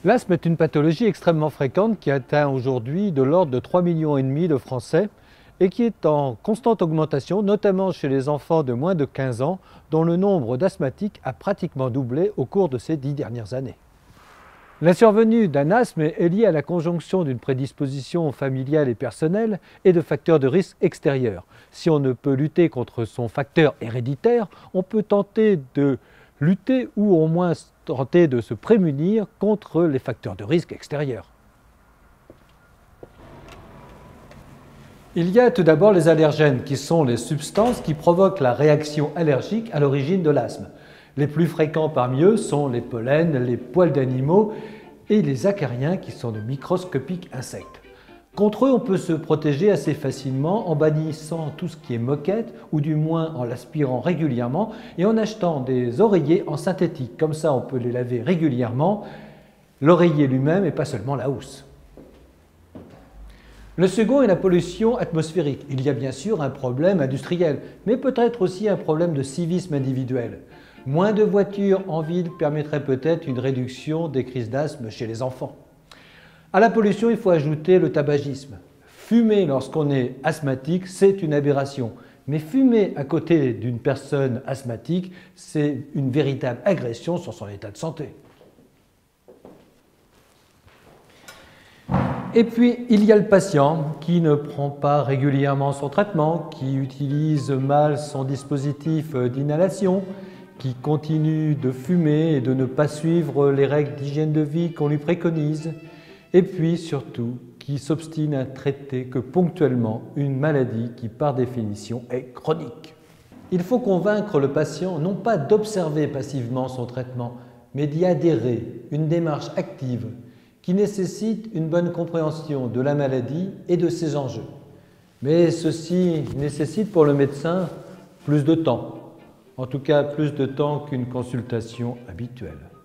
L'asthme est une pathologie extrêmement fréquente qui atteint aujourd'hui de l'ordre de 3,5 millions de Français et qui est en constante augmentation, notamment chez les enfants de moins de 15 ans, dont le nombre d'asthmatiques a pratiquement doublé au cours de ces 10 dernières années. La survenue d'un asthme est liée à la conjonction d'une prédisposition familiale et personnelle et de facteurs de risque extérieurs. Si on ne peut lutter contre son facteur héréditaire, on peut tenter de lutter ou au moins tenter de se prémunir contre les facteurs de risque extérieurs. Il y a tout d'abord les allergènes, qui sont les substances qui provoquent la réaction allergique à l'origine de l'asthme. Les plus fréquents parmi eux sont les pollens, les poils d'animaux et les acariens, qui sont de microscopiques insectes. Contre eux, on peut se protéger assez facilement en bannissant tout ce qui est moquette, ou du moins en l'aspirant régulièrement, et en achetant des oreillers en synthétique. Comme ça, on peut les laver régulièrement, l'oreiller lui-même et pas seulement la housse. Le second est la pollution atmosphérique. Il y a bien sûr un problème industriel, mais peut-être aussi un problème de civisme individuel. Moins de voitures en ville permettrait peut-être une réduction des crises d'asthme chez les enfants. À la pollution, il faut ajouter le tabagisme. Fumer lorsqu'on est asthmatique, c'est une aberration. Mais fumer à côté d'une personne asthmatique, c'est une véritable agression sur son état de santé. Et puis, il y a le patient qui ne prend pas régulièrement son traitement, qui utilise mal son dispositif d'inhalation, qui continue de fumer et de ne pas suivre les règles d'hygiène de vie qu'on lui préconise, et puis surtout, qui s'obstine à traiter que ponctuellement une maladie qui, par définition, est chronique. Il faut convaincre le patient non pas d'observer passivement son traitement, mais d'y adhérer, une démarche active, qui nécessite une bonne compréhension de la maladie et de ses enjeux. Mais ceci nécessite pour le médecin plus de temps, en tout cas plus de temps qu'une consultation habituelle.